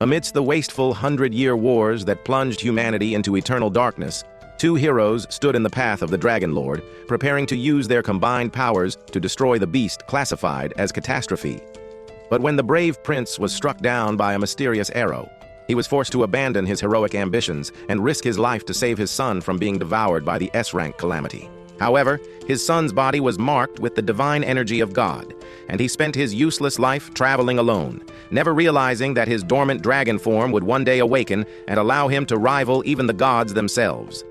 Amidst the wasteful 100-year wars that plunged humanity into eternal darkness, two heroes stood in the path of the Dragon Lord, preparing to use their combined powers to destroy the beast classified as catastrophe. But when the brave prince was struck down by a mysterious arrow, he was forced to abandon his heroic ambitions and risk his life to save his son from being devoured by the S-rank calamity. However, his son's body was marked with the divine energy of God, and he spent his useless life traveling alone, never realizing that his dormant dragon form would one day awaken and allow him to rival even the gods themselves.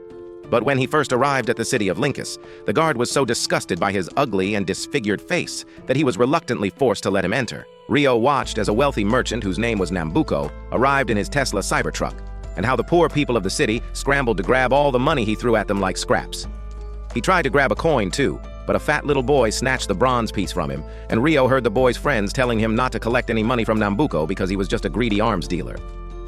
But when he first arrived at the city of Lincus, the guard was so disgusted by his ugly and disfigured face that he was reluctantly forced to let him enter. Rio watched as a wealthy merchant whose name was Nambuko arrived in his Tesla Cybertruck, and how the poor people of the city scrambled to grab all the money he threw at them like scraps. He tried to grab a coin too, but a fat little boy snatched the bronze piece from him, and Rio heard the boy's friends telling him not to collect any money from Nambuko because he was just a greedy arms dealer.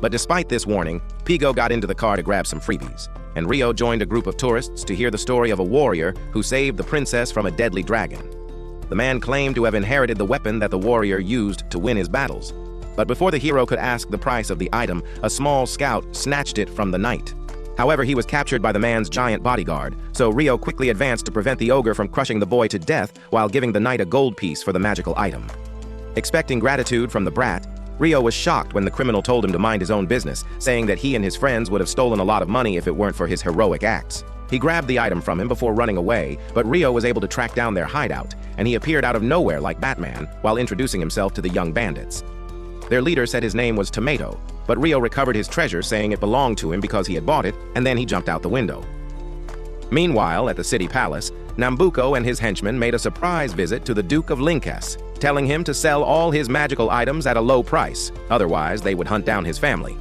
But despite this warning, Pigo got into the car to grab some freebies, and Rio joined a group of tourists to hear the story of a warrior who saved the princess from a deadly dragon. The man claimed to have inherited the weapon that the warrior used to win his battles. But before the hero could ask the price of the item, a small scout snatched it from the knight. However, he was captured by the man's giant bodyguard, so Rio quickly advanced to prevent the ogre from crushing the boy to death while giving the knight a gold piece for the magical item. Expecting gratitude from the brat, Rio was shocked when the criminal told him to mind his own business, saying that he and his friends would have stolen a lot of money if it weren't for his heroic acts. He grabbed the item from him before running away, but Rio was able to track down their hideout, and he appeared out of nowhere like Batman while introducing himself to the young bandits. Their leader said his name was Tomato, but Rio recovered his treasure saying it belonged to him because he had bought it, and then he jumped out the window. Meanwhile, at the city palace, Nambuko and his henchmen made a surprise visit to the Duke of Lincus, telling him to sell all his magical items at a low price, otherwise they would hunt down his family.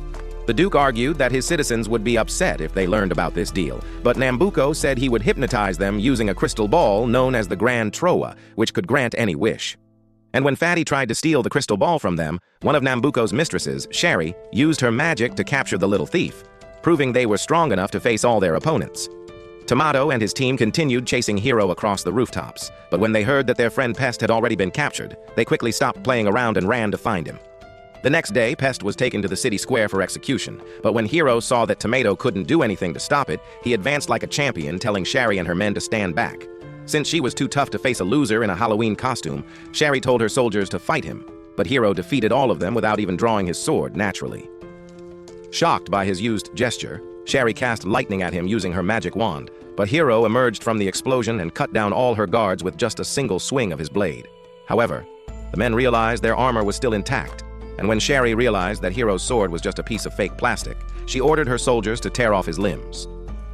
The Duke argued that his citizens would be upset if they learned about this deal, but Nambuko said he would hypnotize them using a crystal ball known as the Grand Troa, which could grant any wish. And when Fatty tried to steal the crystal ball from them, one of Nambuko's mistresses, Sherry, used her magic to capture the little thief, proving they were strong enough to face all their opponents. Tomato and his team continued chasing Hero across the rooftops, but when they heard that their friend Pest had already been captured, they quickly stopped playing around and ran to find him. The next day, Pest was taken to the city square for execution, but when Hero saw that Tomato couldn't do anything to stop it, he advanced like a champion, telling Sherry and her men to stand back. Since she was too tough to face a loser in a Halloween costume, Sherry told her soldiers to fight him, but Hero defeated all of them without even drawing his sword naturally. Shocked by his used gesture, Sherry cast lightning at him using her magic wand, but Hero emerged from the explosion and cut down all her guards with just a single swing of his blade. However, the men realized their armor was still intact, and when Sherry realized that Hero's sword was just a piece of fake plastic, she ordered her soldiers to tear off his limbs.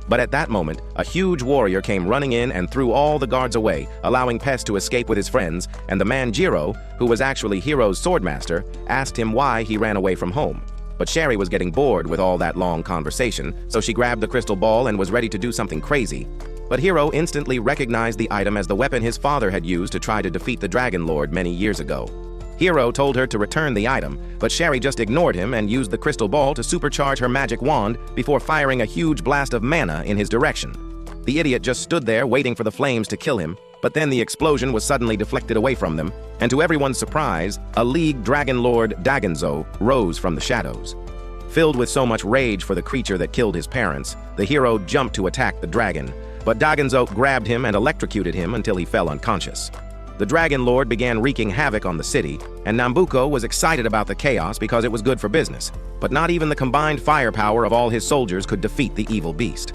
But at that moment, a huge warrior came running in and threw all the guards away, allowing Pest to escape with his friends, and the man Jiro, who was actually Hero's swordmaster, asked him why he ran away from home. But Sherry was getting bored with all that long conversation, so she grabbed the crystal ball and was ready to do something crazy. But Hero instantly recognized the item as the weapon his father had used to try to defeat the Dragon Lord many years ago. Hero told her to return the item, but Sherry just ignored him and used the crystal ball to supercharge her magic wand before firing a huge blast of mana in his direction. The idiot just stood there waiting for the flames to kill him, but then the explosion was suddenly deflected away from them, and to everyone's surprise, a League Dragon Lord Dagonzo rose from the shadows. Filled with so much rage for the creature that killed his parents, the hero jumped to attack the dragon, but Dagonzo grabbed him and electrocuted him until he fell unconscious. The Dragon Lord began wreaking havoc on the city, and Nambuko was excited about the chaos because it was good for business, but not even the combined firepower of all his soldiers could defeat the evil beast.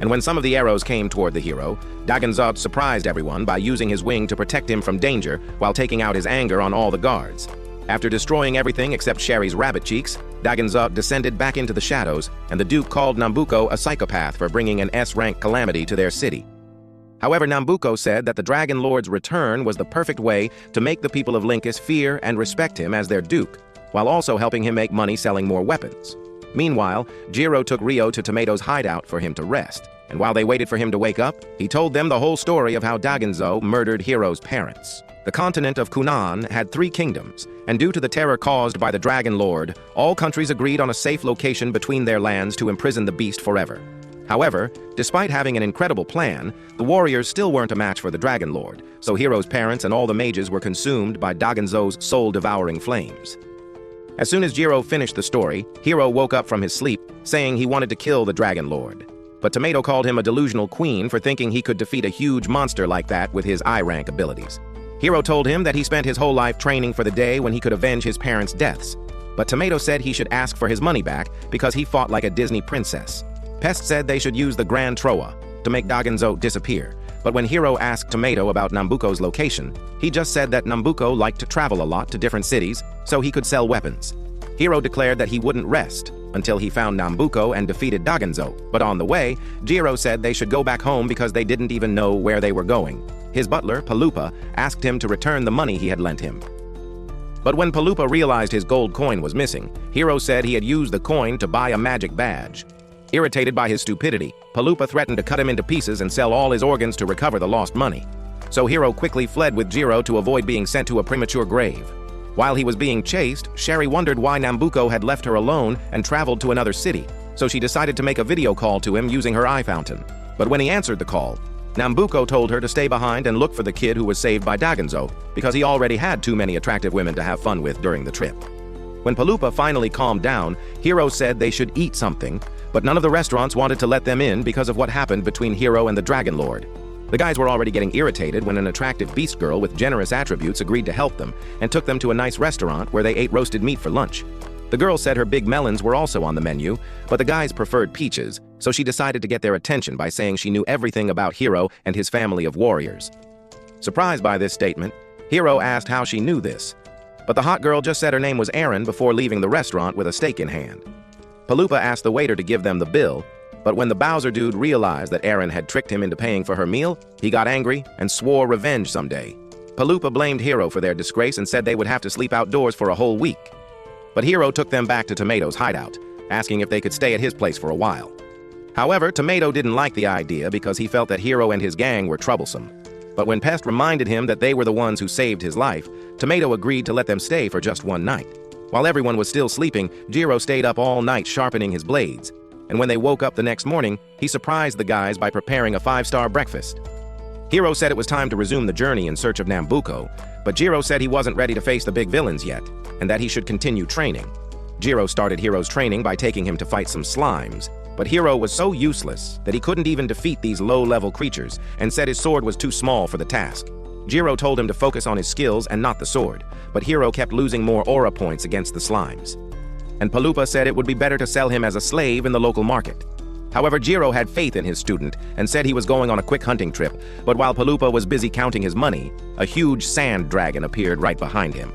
And when some of the arrows came toward the hero, Dagonzo surprised everyone by using his wing to protect him from danger while taking out his anger on all the guards. After destroying everything except Sherry's rabbit cheeks, Dagonzo descended back into the shadows, and the Duke called Nambuko a psychopath for bringing an S-rank calamity to their city. However, Nambuko said that the Dragon Lord's return was the perfect way to make the people of Lincus fear and respect him as their duke, while also helping him make money selling more weapons. Meanwhile, Jiro took Rio to Tomato's hideout for him to rest, and while they waited for him to wake up, he told them the whole story of how Dagonzo murdered Hiro's parents. The continent of Kunan had 3 kingdoms, and due to the terror caused by the Dragon Lord, all countries agreed on a safe location between their lands to imprison the beast forever. However, despite having an incredible plan, the warriors still weren't a match for the Dragon Lord, so Hiro's parents and all the mages were consumed by Dagonzo's soul-devouring flames. As soon as Jiro finished the story, Hiro woke up from his sleep, saying he wanted to kill the Dragon Lord. But Tomato called him a delusional queen for thinking he could defeat a huge monster like that with his I-rank abilities. Hiro told him that he spent his whole life training for the day when he could avenge his parents' deaths. But Tomato said he should ask for his money back because he fought like a Disney princess. Pest said they should use the Grand Troa to make Dagenzo disappear. But when Hiro asked Tomato about Nambuko's location, he just said that Nambuko liked to travel a lot to different cities so he could sell weapons. Hiro declared that he wouldn't rest until he found Nambuko and defeated Dagenzo, but on the way, Jiro said they should go back home because they didn't even know where they were going. His butler, Palupa, asked him to return the money he had lent him. But when Palupa realized his gold coin was missing, Hiro said he had used the coin to buy a magic badge. Irritated by his stupidity, Palupa threatened to cut him into pieces and sell all his organs to recover the lost money. So Hiro quickly fled with Jiro to avoid being sent to a premature grave. While he was being chased, Sherry wondered why Nambuko had left her alone and traveled to another city, so she decided to make a video call to him using her eye fountain. But when he answered the call, Nambuko told her to stay behind and look for the kid who was saved by Dagenzo, because he already had too many attractive women to have fun with during the trip. When Palupa finally calmed down, Hiro said they should eat something, but none of the restaurants wanted to let them in because of what happened between Hiro and the Dragon Lord. The guys were already getting irritated when an attractive beast girl with generous attributes agreed to help them and took them to a nice restaurant where they ate roasted meat for lunch. The girl said her big melons were also on the menu, but the guys preferred peaches, so she decided to get their attention by saying she knew everything about Hiro and his family of warriors. Surprised by this statement, Hiro asked how she knew this, but the hot girl just said her name was Aaron before leaving the restaurant with a steak in hand. Palupa asked the waiter to give them the bill, but when the Bowser dude realized that Aaron had tricked him into paying for her meal, he got angry and swore revenge someday. Palupa blamed Hiro for their disgrace and said they would have to sleep outdoors for a whole week. But Hiro took them back to Tomato's hideout, asking if they could stay at his place for a while. However, Tomato didn't like the idea because he felt that Hiro and his gang were troublesome. But when Pest reminded him that they were the ones who saved his life, Tomato agreed to let them stay for just one night. While everyone was still sleeping, Jiro stayed up all night sharpening his blades. And when they woke up the next morning, he surprised the guys by preparing a 5-star breakfast. Hiro said it was time to resume the journey in search of Nambuko, but Jiro said he wasn't ready to face the big villains yet, and that he should continue training. Jiro started Hiro's training by taking him to fight some slimes, but Hiro was so useless that he couldn't even defeat these low-level creatures and said his sword was too small for the task. Jiro told him to focus on his skills and not the sword, but Hiro kept losing more aura points against the slimes. And Palupa said it would be better to sell him as a slave in the local market. However, Jiro had faith in his student and said he was going on a quick hunting trip, but while Palupa was busy counting his money, a huge sand dragon appeared right behind him.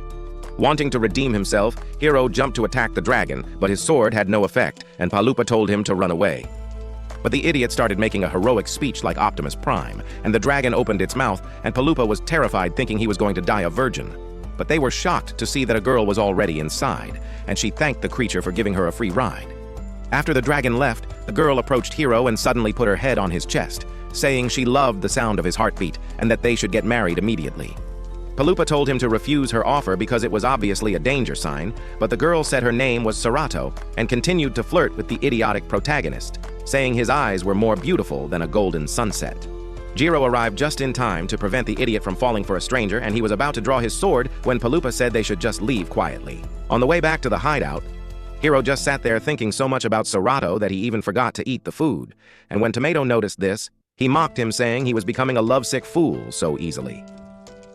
Wanting to redeem himself, Hiro jumped to attack the dragon, but his sword had no effect, and Palupa told him to run away. But the idiot started making a heroic speech like Optimus Prime, and the dragon opened its mouth, and Palupa was terrified thinking he was going to die a virgin. But they were shocked to see that a girl was already inside, and she thanked the creature for giving her a free ride. After the dragon left, the girl approached Hiro and suddenly put her head on his chest, saying she loved the sound of his heartbeat and that they should get married immediately. Palupa told him to refuse her offer because it was obviously a danger sign, but the girl said her name was Serato and continued to flirt with the idiotic protagonist, saying his eyes were more beautiful than a golden sunset. Jiro arrived just in time to prevent the idiot from falling for a stranger, and he was about to draw his sword when Palupa said they should just leave quietly. On the way back to the hideout, Hiro just sat there thinking so much about Serato that he even forgot to eat the food, and when Tomato noticed this, he mocked him saying he was becoming a lovesick fool so easily.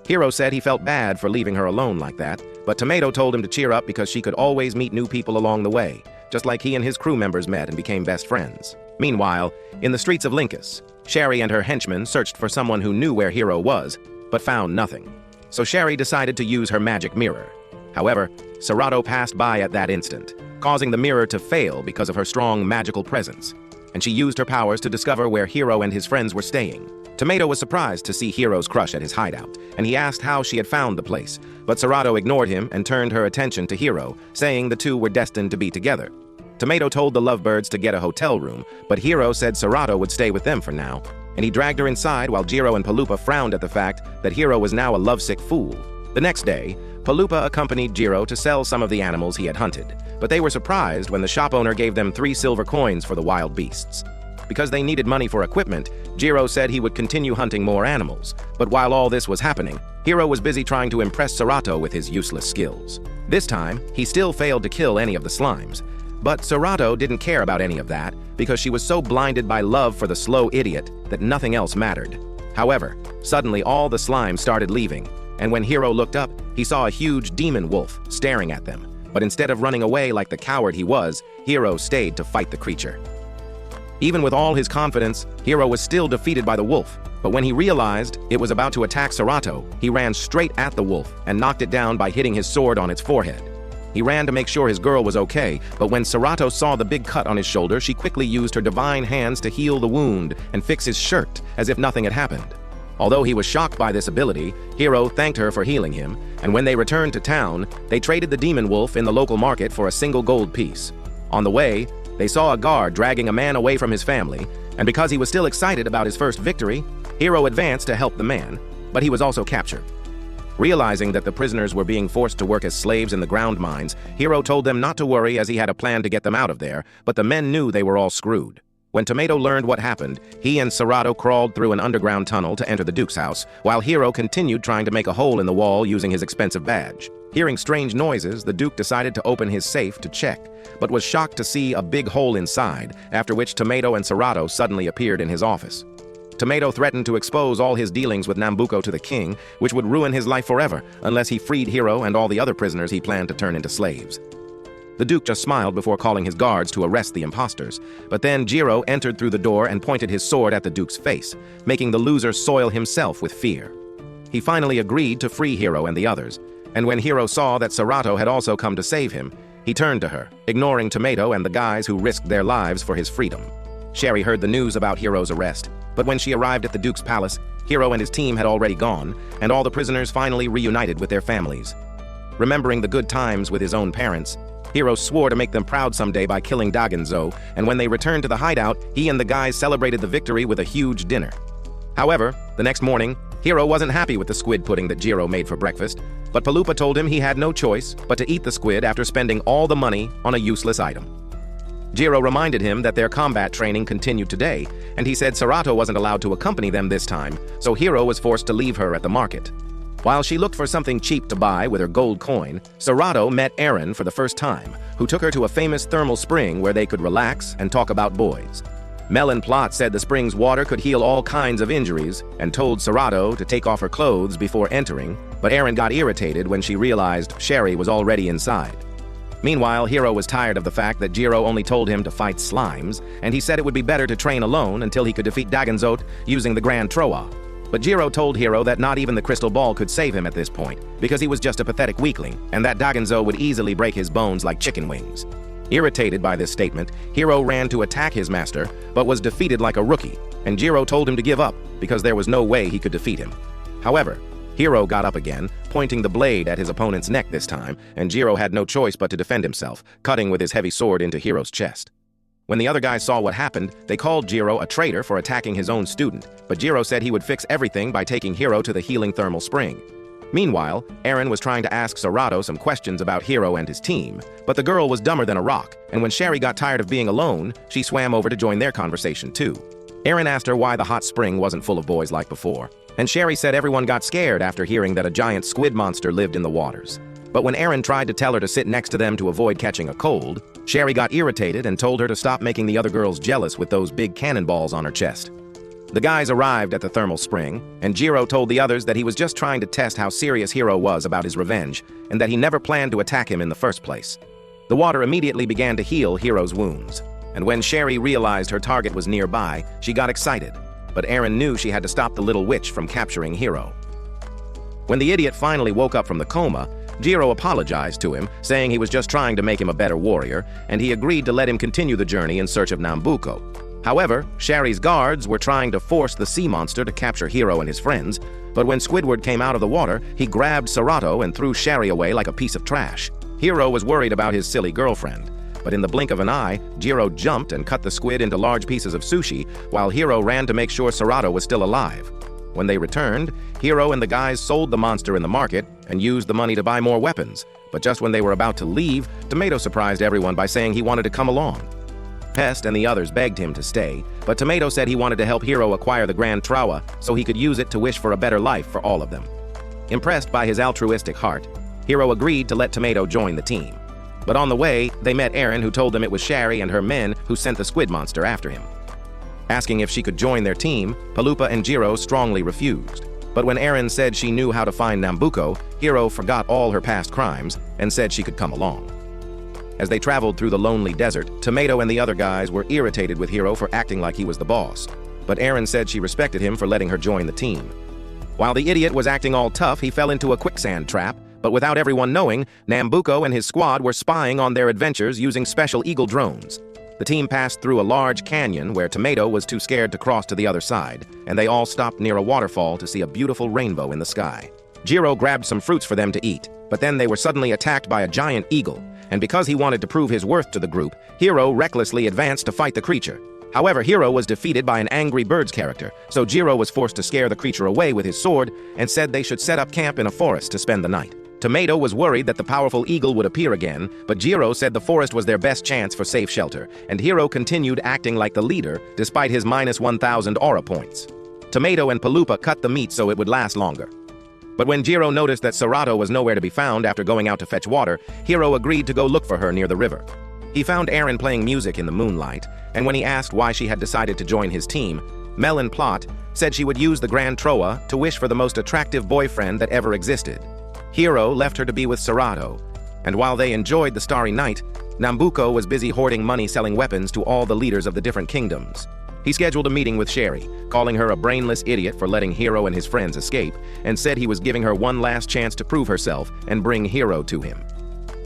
Hiro said he felt bad for leaving her alone like that, but Tomato told him to cheer up because she could always meet new people along the way, just like he and his crew members met and became best friends. Meanwhile, in the streets of Linkus, Sherry and her henchmen searched for someone who knew where Hiro was, but found nothing. So Sherry decided to use her magic mirror. However, Serato passed by at that instant, causing the mirror to fail because of her strong magical presence, and she used her powers to discover where Hiro and his friends were staying. Tomato was surprised to see Hiro's crush at his hideout, and he asked how she had found the place, but Serato ignored him and turned her attention to Hiro, saying the two were destined to be together. Tomato told the lovebirds to get a hotel room, but Hiro said Serato would stay with them for now, and he dragged her inside while Jiro and Palupa frowned at the fact that Hiro was now a lovesick fool. The next day, Palupa accompanied Jiro to sell some of the animals he had hunted, but they were surprised when the shop owner gave them 3 silver coins for the wild beasts. Because they needed money for equipment, Jiro said he would continue hunting more animals, but while all this was happening, Hiro was busy trying to impress Serato with his useless skills. This time, he still failed to kill any of the slimes. But Serato didn't care about any of that because she was so blinded by love for the slow idiot that nothing else mattered. However, suddenly all the slimes started leaving, and when Hiro looked up, he saw a huge demon wolf staring at them. But instead of running away like the coward he was, Hiro stayed to fight the creature. Even with all his confidence, Hiro was still defeated by the wolf. But when he realized it was about to attack Serato, he ran straight at the wolf and knocked it down by hitting his sword on its forehead. He ran to make sure his girl was okay, but when Serato saw the big cut on his shoulder, she quickly used her divine hands to heal the wound and fix his shirt as if nothing had happened. Although he was shocked by this ability, Hiro thanked her for healing him, and when they returned to town, they traded the demon wolf in the local market for a single gold piece. On the way, they saw a guard dragging a man away from his family, and because he was still excited about his first victory, Hiro advanced to help the man, but he was also captured. Realizing that the prisoners were being forced to work as slaves in the ground mines, Hiro told them not to worry as he had a plan to get them out of there, but the men knew they were all screwed. When Tomato learned what happened, he and Serato crawled through an underground tunnel to enter the Duke's house, while Hiro continued trying to make a hole in the wall using his expensive badge. Hearing strange noises, the Duke decided to open his safe to check, but was shocked to see a big hole inside, after which Tomato and Serato suddenly appeared in his office. Tomato threatened to expose all his dealings with Nambuko to the king, which would ruin his life forever unless he freed Hiro and all the other prisoners he planned to turn into slaves. The Duke just smiled before calling his guards to arrest the imposters, but then Jiro entered through the door and pointed his sword at the Duke's face, making the loser soil himself with fear. He finally agreed to free Hiro and the others, and when Hiro saw that Serato had also come to save him, he turned to her, ignoring Tomato and the guys who risked their lives for his freedom. Sherry heard the news about Hiro's arrest, but when she arrived at the Duke's palace, Hiro and his team had already gone, and all the prisoners finally reunited with their families. Remembering the good times with his own parents, Hiro swore to make them proud someday by killing Dagenzo, and when they returned to the hideout, he and the guys celebrated the victory with a huge dinner. However, the next morning, Hiro wasn't happy with the squid pudding that Jiro made for breakfast, but Palupa told him he had no choice but to eat the squid after spending all the money on a useless item. Jiro reminded him that their combat training continued today, and he said Serato wasn't allowed to accompany them this time, so Hiro was forced to leave her at the market. While she looked for something cheap to buy with her gold coin, Serato met Aaron for the first time, who took her to a famous thermal spring where they could relax and talk about boys. Melon Plot said the spring's water could heal all kinds of injuries and told Serato to take off her clothes before entering, but Aaron got irritated when she realized Sherry was already inside. Meanwhile, Hiro was tired of the fact that Jiro only told him to fight slimes, and he said it would be better to train alone until he could defeat Dagenzote using the Grand Troa. But Jiro told Hiro that not even the crystal ball could save him at this point, because he was just a pathetic weakling, and that Dagenzo would easily break his bones like chicken wings. Irritated by this statement, Hiro ran to attack his master, but was defeated like a rookie, and Jiro told him to give up, because there was no way he could defeat him. However, Hiro got up again, pointing the blade at his opponent's neck this time, and Jiro had no choice but to defend himself, cutting with his heavy sword into Hiro's chest. When the other guys saw what happened, they called Jiro a traitor for attacking his own student, but Jiro said he would fix everything by taking Hiro to the healing thermal spring. Meanwhile, Aaron was trying to ask Serato some questions about Hiro and his team, but the girl was dumber than a rock, and when Sherry got tired of being alone, she swam over to join their conversation too. Aaron asked her why the hot spring wasn't full of boys like before, and Sherry said everyone got scared after hearing that a giant squid monster lived in the waters. But when Aaron tried to tell her to sit next to them to avoid catching a cold, Sherry got irritated and told her to stop making the other girls jealous with those big cannonballs on her chest. The guys arrived at the thermal spring, and Jiro told the others that he was just trying to test how serious Hiro was about his revenge, and that he never planned to attack him in the first place. The water immediately began to heal Hiro's wounds, and when Sherry realized her target was nearby, she got excited, but Aaron knew she had to stop the little witch from capturing Hiro. When the idiot finally woke up from the coma, Jiro apologized to him, saying he was just trying to make him a better warrior, and he agreed to let him continue the journey in search of Nambuko. However, Sherry's guards were trying to force the sea monster to capture Hiro and his friends, but when Squidward came out of the water, he grabbed Serato and threw Sherry away like a piece of trash. Hiro was worried about his silly girlfriend, but in the blink of an eye, Jiro jumped and cut the squid into large pieces of sushi, while Hiro ran to make sure Serato was still alive. When they returned, Hiro and the guys sold the monster in the market and used the money to buy more weapons, but just when they were about to leave, Tomato surprised everyone by saying he wanted to come along. Pest and the others begged him to stay, but Tomato said he wanted to help Hiro acquire the Grand Trawa so he could use it to wish for a better life for all of them. Impressed by his altruistic heart, Hiro agreed to let Tomato join the team. But on the way, they met Eren, who told them it was Shari and her men who sent the squid monster after him. Asking if she could join their team, Paloopa and Jiro strongly refused. But when Eren said she knew how to find Nambuco, Hiro forgot all her past crimes and said she could come along. As they traveled through the lonely desert, Tomato and the other guys were irritated with Hiro for acting like he was the boss. But Eren said she respected him for letting her join the team. While the idiot was acting all tough, he fell into a quicksand trap, but without everyone knowing, Nambuco and his squad were spying on their adventures using special Eagle drones. The team passed through a large canyon where Tomato was too scared to cross to the other side, and they all stopped near a waterfall to see a beautiful rainbow in the sky. Jiro grabbed some fruits for them to eat, but then they were suddenly attacked by a giant eagle, and because he wanted to prove his worth to the group, Hiro recklessly advanced to fight the creature. However, Hiro was defeated by an Angry Birds character, so Jiro was forced to scare the creature away with his sword and said they should set up camp in a forest to spend the night. Tomato was worried that the powerful eagle would appear again, but Jiro said the forest was their best chance for safe shelter, and Hiro continued acting like the leader despite his minus 1,000 aura points. Tomato and Paloopa cut the meat so it would last longer. But when Jiro noticed that Serato was nowhere to be found after going out to fetch water, Hiro agreed to go look for her near the river. He found Eren playing music in the moonlight, and when he asked why she had decided to join his team, Melon Plot said she would use the Grand Troa to wish for the most attractive boyfriend that ever existed. Hiro left her to be with Serato, and while they enjoyed the starry night, Nambuco was busy hoarding money selling weapons to all the leaders of the different kingdoms. He scheduled a meeting with Shari, calling her a brainless idiot for letting Hiro and his friends escape, and said he was giving her one last chance to prove herself and bring Hiro to him.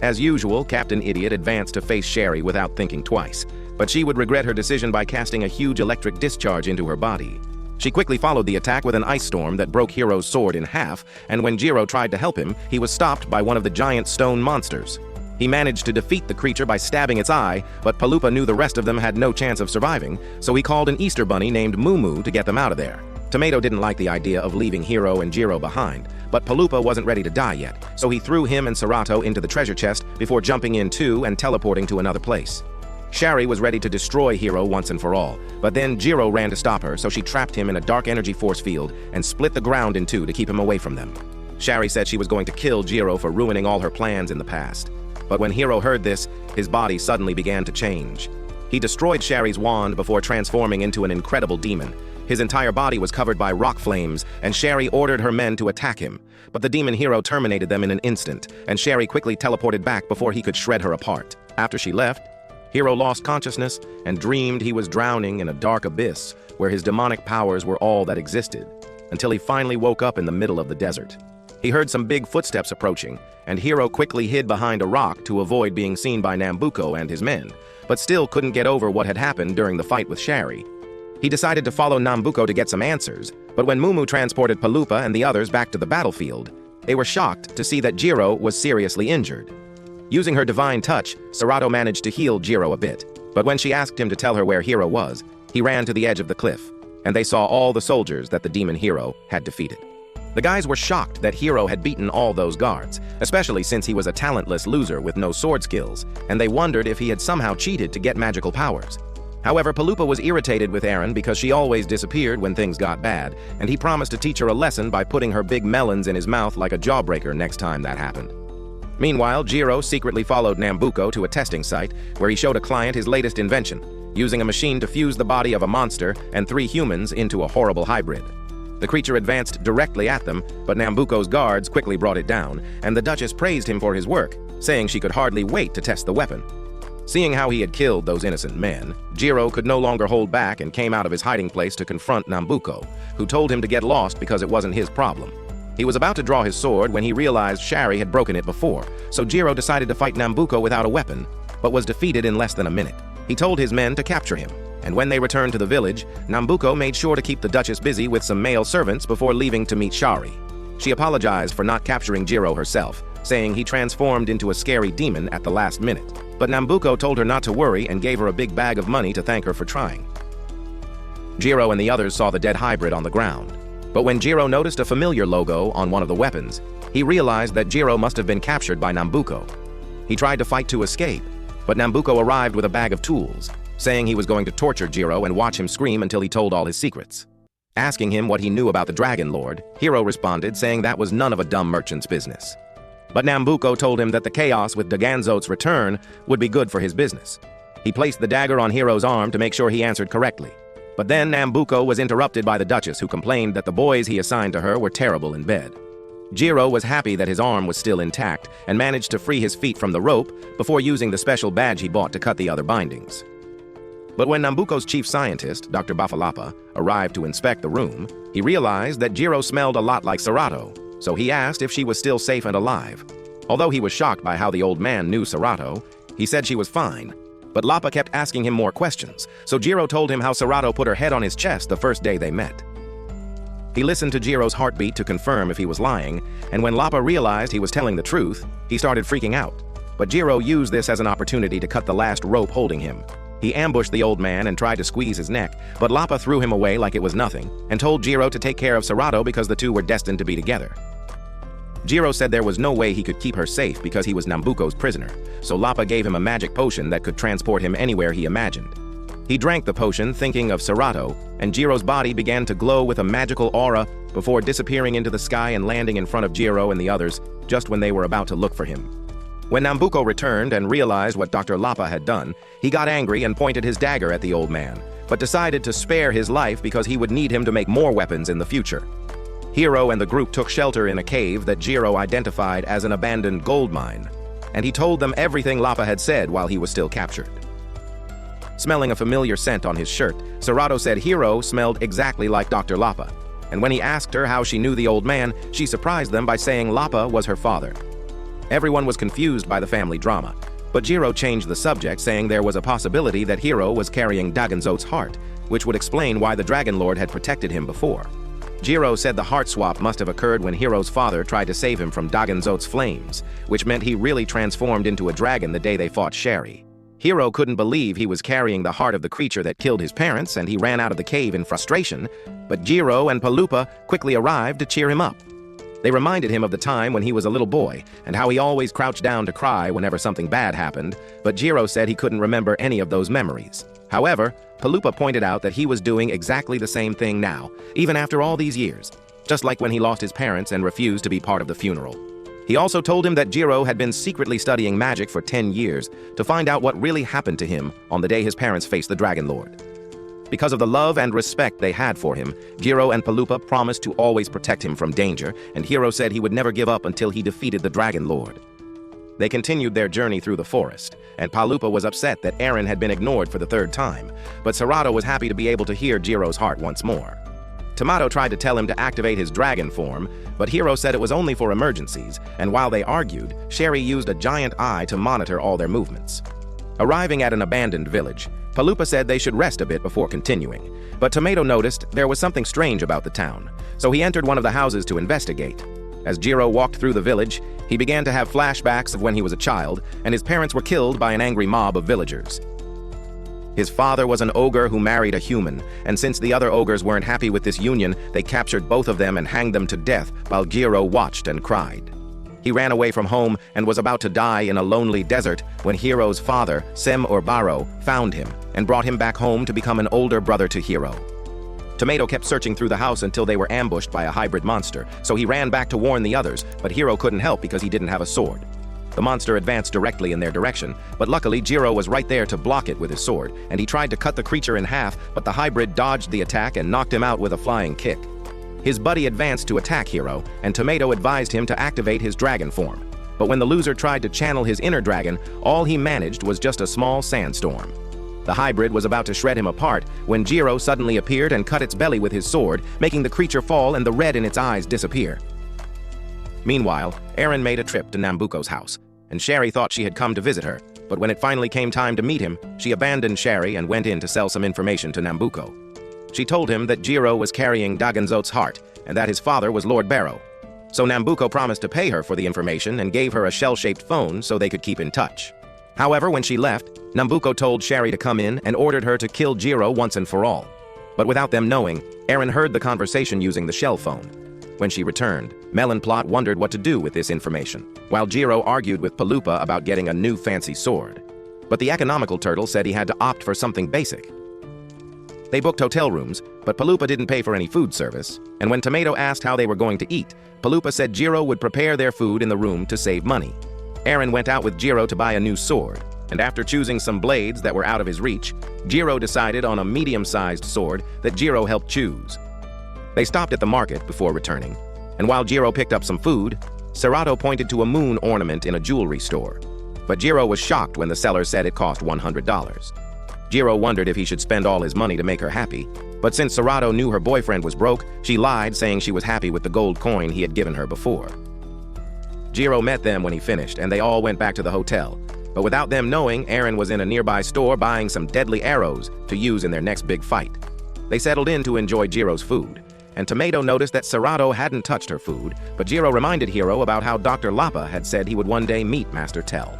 As usual, Captain Idiot advanced to face Shari without thinking twice, but she would regret her decision by casting a huge electric discharge into her body. She quickly followed the attack with an ice storm that broke Hiro's sword in half, and when Jiro tried to help him, he was stopped by one of the giant stone monsters. He managed to defeat the creature by stabbing its eye, but Paloopa knew the rest of them had no chance of surviving, so he called an Easter bunny named Moo Moo to get them out of there. Tomato didn't like the idea of leaving Hiro and Jiro behind, but Paloopa wasn't ready to die yet, so he threw him and Serato into the treasure chest before jumping in too and teleporting to another place. Shari was ready to destroy Hiro once and for all, but then Jiro ran to stop her, so she trapped him in a dark energy force field and split the ground in two to keep him away from them. Shari said she was going to kill Jiro for ruining all her plans in the past. But when Hiro heard this, his body suddenly began to change. He destroyed Shari's wand before transforming into an incredible demon. His entire body was covered by rock flames, and Shari ordered her men to attack him. But the demon hero terminated them in an instant, and Shari quickly teleported back before he could shred her apart. After she left, Hiro lost consciousness and dreamed he was drowning in a dark abyss where his demonic powers were all that existed, until he finally woke up in the middle of the desert. He heard some big footsteps approaching, and Hiro quickly hid behind a rock to avoid being seen by Nambuco and his men, but still couldn't get over what had happened during the fight with Shari. He decided to follow Nambuco to get some answers, but when Moo Moo transported Paloopa and the others back to the battlefield, they were shocked to see that Jiro was seriously injured. Using her divine touch, Serato managed to heal Jiro a bit, but when she asked him to tell her where Hiro was, he ran to the edge of the cliff, and they saw all the soldiers that the demon hero had defeated. The guys were shocked that Hiro had beaten all those guards, especially since he was a talentless loser with no sword skills, and they wondered if he had somehow cheated to get magical powers. However, Paloopa was irritated with Eren because she always disappeared when things got bad, and he promised to teach her a lesson by putting her big melons in his mouth like a jawbreaker next time that happened. Meanwhile, Jiro secretly followed Nambuco to a testing site where he showed a client his latest invention, using a machine to fuse the body of a monster and 3 humans into a horrible hybrid. The creature advanced directly at them, but Nambuco's guards quickly brought it down, and the Duchess praised him for his work, saying she could hardly wait to test the weapon. Seeing how he had killed those innocent men, Jiro could no longer hold back and came out of his hiding place to confront Nambuco, who told him to get lost because it wasn't his problem. He was about to draw his sword when he realized Shari had broken it before, so Jiro decided to fight Nambuco without a weapon, but was defeated in less than a minute. He told his men to capture him, and when they returned to the village, Nambuco made sure to keep the Duchess busy with some male servants before leaving to meet Shari. She apologized for not capturing Jiro herself, saying he transformed into a scary demon at the last minute. But Nambuco told her not to worry and gave her a big bag of money to thank her for trying. Jiro and the others saw the dead hybrid on the ground. But when Jiro noticed a familiar logo on one of the weapons, he realized that Jiro must have been captured by Nambuco. He tried to fight to escape, but Nambuco arrived with a bag of tools, saying he was going to torture Jiro and watch him scream until he told all his secrets. Asking him what he knew about the Dragon Lord, Hiro responded saying that was none of a dumb merchant's business. But Nambuko told him that the chaos with Daganzo's return would be good for his business. He placed the dagger on Hiro's arm to make sure he answered correctly. But then Nambuko was interrupted by the Duchess, who complained that the boys he assigned to her were terrible in bed. Jiro was happy that his arm was still intact and managed to free his feet from the rope before using the special badge he bought to cut the other bindings. But when Nambuko's chief scientist, Dr. Bafalapa, arrived to inspect the room, he realized that Jiro smelled a lot like Serato, so he asked if she was still safe and alive. Although he was shocked by how the old man knew Serato, he said she was fine. But Lapa kept asking him more questions, so Jiro told him how Serato put her head on his chest the first day they met. He listened to Jiro's heartbeat to confirm if he was lying, and when Lapa realized he was telling the truth, he started freaking out. But Jiro used this as an opportunity to cut the last rope holding him. He ambushed the old man and tried to squeeze his neck, but Lapa threw him away like it was nothing, and told Jiro to take care of Serato because the two were destined to be together. Jiro said there was no way he could keep her safe because he was Nambuko's prisoner, so Lapa gave him a magic potion that could transport him anywhere he imagined. He drank the potion thinking of Serato, and Jiro's body began to glow with a magical aura before disappearing into the sky and landing in front of Jiro and the others just when they were about to look for him. When Nambuko returned and realized what Dr. Lapa had done, he got angry and pointed his dagger at the old man, but decided to spare his life because he would need him to make more weapons in the future. Hiro and the group took shelter in a cave that Jiro identified as an abandoned gold mine, and he told them everything Lapa had said while he was still captured. Smelling a familiar scent on his shirt, Serato said Hiro smelled exactly like Dr. Lapa, and when he asked her how she knew the old man, she surprised them by saying Lapa was her father. Everyone was confused by the family drama, but Jiro changed the subject, saying there was a possibility that Hiro was carrying Daganzo's heart, which would explain why the Dragon Lord had protected him before. Jiro said the heart swap must have occurred when Hiro's father tried to save him from Daganzo's flames, which meant he really transformed into a dragon the day they fought Sherry. Hiro couldn't believe he was carrying the heart of the creature that killed his parents, and he ran out of the cave in frustration, but Jiro and Palupa quickly arrived to cheer him up. They reminded him of the time when he was a little boy, and how he always crouched down to cry whenever something bad happened, but Jiro said he couldn't remember any of those memories. However, Palupa pointed out that he was doing exactly the same thing now, even after all these years, just like when he lost his parents and refused to be part of the funeral. He also told him that Jiro had been secretly studying magic for 10 years to find out what really happened to him on the day his parents faced the Dragon Lord. Because of the love and respect they had for him, Jiro and Palupa promised to always protect him from danger, and Hiro said he would never give up until he defeated the Dragon Lord. They continued their journey through the forest, and Palupa was upset that Eren had been ignored for the third time, but Serato was happy to be able to hear Jiro's heart once more. Tomato tried to tell him to activate his dragon form, but Hiro said it was only for emergencies, and while they argued, Sherry used a giant eye to monitor all their movements. Arriving at an abandoned village, Palupa said they should rest a bit before continuing, but Tomato noticed there was something strange about the town, so he entered one of the houses to investigate. As Jiro walked through the village, he began to have flashbacks of when he was a child, and his parents were killed by an angry mob of villagers. His father was an ogre who married a human, and since the other ogres weren't happy with this union, they captured both of them and hanged them to death while Jiro watched and cried. He ran away from home and was about to die in a lonely desert when Hiro's father, Sem Urbaro, found him and brought him back home to become an older brother to Hiro. Tomato kept searching through the house until they were ambushed by a hybrid monster, so he ran back to warn the others, but Hiro couldn't help because he didn't have a sword. The monster advanced directly in their direction, but luckily Jiro was right there to block it with his sword, and he tried to cut the creature in half, but the hybrid dodged the attack and knocked him out with a flying kick. His buddy advanced to attack Hiro, and Tomato advised him to activate his dragon form. But when the loser tried to channel his inner dragon, all he managed was just a small sandstorm. The hybrid was about to shred him apart when Jiro suddenly appeared and cut its belly with his sword, making the creature fall and the red in its eyes disappear. Meanwhile, Eren made a trip to Nambuko's house, and Sherry thought she had come to visit her, but when it finally came time to meet him, she abandoned Sherry and went in to sell some information to Nambuko. She told him that Jiro was carrying Daganzo's heart and that his father was Lord Barrow. So Nambuko promised to pay her for the information and gave her a shell-shaped phone so they could keep in touch. However, when she left, Nambuko told Sherry to come in and ordered her to kill Jiro once and for all. But without them knowing, Eren heard the conversation using the shell phone. When she returned, Melonplot wondered what to do with this information, while Jiro argued with Palupa about getting a new fancy sword. But the economical turtle said he had to opt for something basic. They booked hotel rooms, but Paloopa didn't pay for any food service, and when Tomato asked how they were going to eat, Paloopa said Jiro would prepare their food in the room to save money. Aaron went out with Jiro to buy a new sword, and after choosing some blades that were out of his reach, Jiro decided on a medium-sized sword that Jiro helped choose. They stopped at the market before returning, and while Jiro picked up some food, Serato pointed to a moon ornament in a jewelry store. But Jiro was shocked when the seller said it cost $100. Jiro wondered if he should spend all his money to make her happy, but since Serato knew her boyfriend was broke, she lied, saying she was happy with the gold coin he had given her before. Jiro met them when he finished, and they all went back to the hotel. But without them knowing, Aaron was in a nearby store buying some deadly arrows to use in their next big fight. They settled in to enjoy Jiro's food, and Tomato noticed that Serato hadn't touched her food, but Jiro reminded Hiro about how Dr. Lapa had said he would one day meet Master Tell.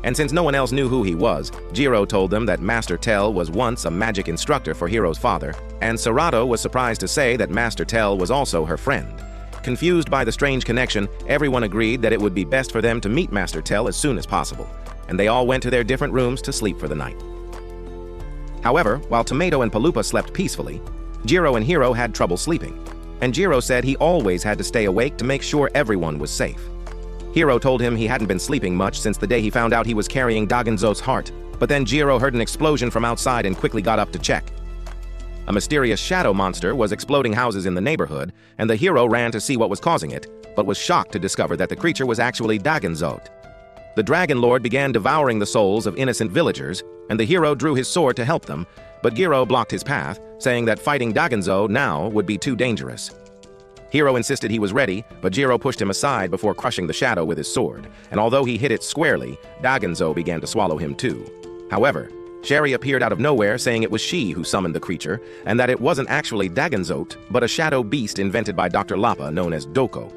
And since no one else knew who he was, Jiro told them that Master Tell was once a magic instructor for Hiro's father, and Serato was surprised to say that Master Tell was also her friend. Confused by the strange connection, everyone agreed that it would be best for them to meet Master Tell as soon as possible, and they all went to their different rooms to sleep for the night. However, while Tomato and Paloopa slept peacefully, Jiro and Hiro had trouble sleeping, and Jiro said he always had to stay awake to make sure everyone was safe. Hiro told him he hadn't been sleeping much since the day he found out he was carrying Dagenzo's heart, but then Jiro heard an explosion from outside and quickly got up to check. A mysterious shadow monster was exploding houses in the neighborhood, and the hero ran to see what was causing it, but was shocked to discover that the creature was actually Dagenzo. The Dragon Lord began devouring the souls of innocent villagers, and the hero drew his sword to help them, but Jiro blocked his path, saying that fighting Dagenzo now would be too dangerous. Hiro insisted he was ready, but Jiro pushed him aside before crushing the shadow with his sword, and although he hit it squarely, Dagenzo began to swallow him too. However, Sherry appeared out of nowhere saying it was she who summoned the creature, and that it wasn't actually Dagenzo, but a shadow beast invented by Dr. Lapa known as Doko.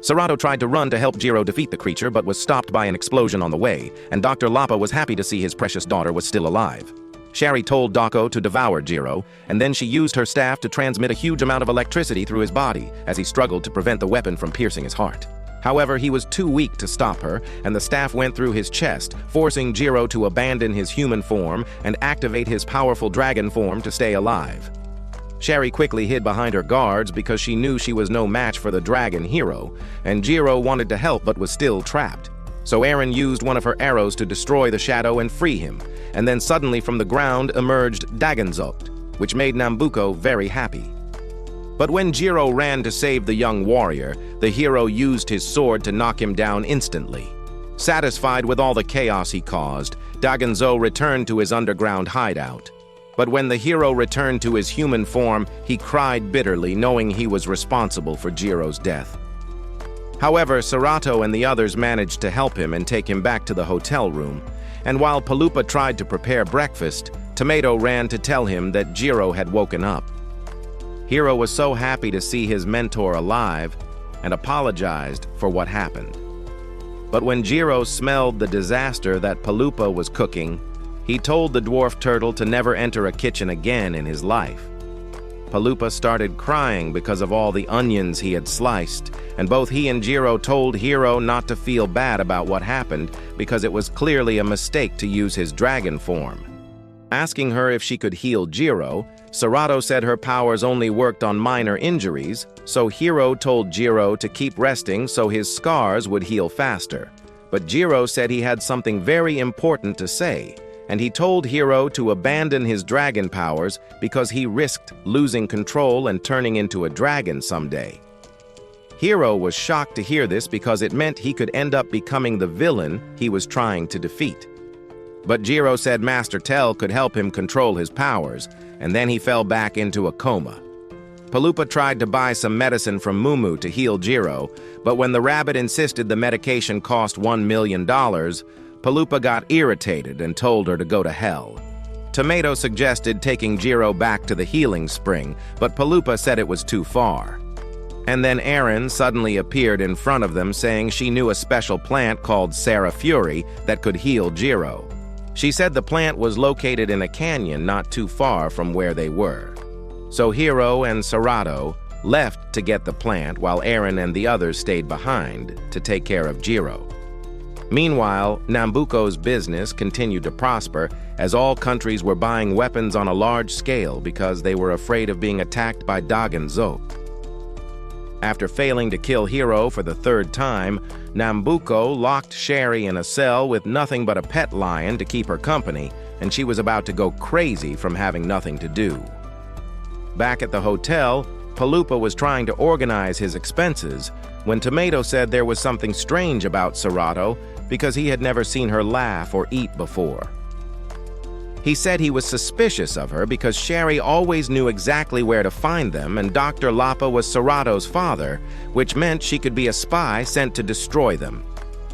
Serato tried to run to help Jiro defeat the creature but was stopped by an explosion on the way, and Dr. Lapa was happy to see his precious daughter was still alive. Sherry told Doko to devour Jiro, and then she used her staff to transmit a huge amount of electricity through his body as he struggled to prevent the weapon from piercing his heart. However, he was too weak to stop her, and the staff went through his chest, forcing Jiro to abandon his human form and activate his powerful dragon form to stay alive. Sherry quickly hid behind her guards because she knew she was no match for the dragon hero, and Jiro wanted to help but was still trapped. So Aaron used one of her arrows to destroy the shadow and free him, and then suddenly from the ground emerged Dagenzo, which made Nambuko very happy. But when Jiro ran to save the young warrior, the hero used his sword to knock him down instantly. Satisfied with all the chaos he caused, Dagenzo returned to his underground hideout. But when the hero returned to his human form, he cried bitterly, knowing he was responsible for Jiro's death. However, Serato and the others managed to help him and take him back to the hotel room, and while Paloopa tried to prepare breakfast, Tomato ran to tell him that Jiro had woken up. Hiro was so happy to see his mentor alive and apologized for what happened. But when Jiro smelled the disaster that Paloopa was cooking, he told the dwarf turtle to never enter a kitchen again in his life. Paloopa started crying because of all the onions he had sliced, and both he and Jiro told Hiro not to feel bad about what happened because it was clearly a mistake to use his dragon form. Asking her if she could heal Jiro, Serato said her powers only worked on minor injuries, so Hiro told Jiro to keep resting so his scars would heal faster. But Jiro said he had something very important to say, and he told Hiro to abandon his dragon powers because he risked losing control and turning into a dragon someday. Hiro was shocked to hear this because it meant he could end up becoming the villain he was trying to defeat. But Jiro said Master Tell could help him control his powers, and then he fell back into a coma. Paloopa tried to buy some medicine from Mumu to heal Jiro, but when the rabbit insisted the medication cost $1 million, Paloopa got irritated and told her to go to hell. Tomato suggested taking Jiro back to the healing spring, but Paloopa said it was too far. And then Aaron suddenly appeared in front of them saying she knew a special plant called Sarah Fury that could heal Jiro. She said the plant was located in a canyon not too far from where they were. So Hiro and Serato left to get the plant while Aaron and the others stayed behind to take care of Jiro. Meanwhile, Nambuko's business continued to prosper as all countries were buying weapons on a large scale because they were afraid of being attacked by Dagon Zot. After failing to kill Hero for the third time, Nambuko locked Sherry in a cell with nothing but a pet lion to keep her company, and she was about to go crazy from having nothing to do. Back at the hotel, Palupa was trying to organize his expenses when Tomato said there was something strange about Serato because he had never seen her laugh or eat before. He said he was suspicious of her because Sherry always knew exactly where to find them, and Dr. Lapa was Serato's father, which meant she could be a spy sent to destroy them.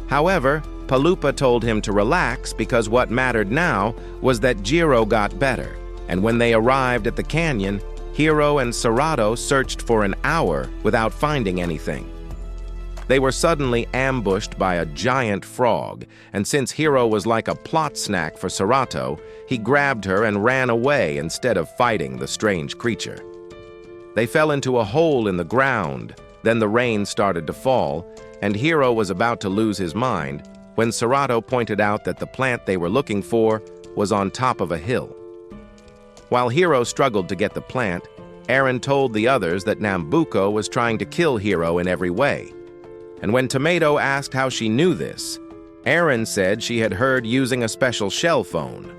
However, Palupa told him to relax because what mattered now was that Jiro got better, and when they arrived at the canyon, Hero and Serato searched for an hour without finding anything. They were suddenly ambushed by a giant frog, and since Hero was like a plot snack for Serato, he grabbed her and ran away instead of fighting the strange creature. They fell into a hole in the ground, then the rain started to fall, and Hero was about to lose his mind when Serato pointed out that the plant they were looking for was on top of a hill. While Hero struggled to get the plant, Aaron told the others that Nambuko was trying to kill Hero in every way. And when Tomato asked how she knew this, Aaron said she had heard using a special shell phone.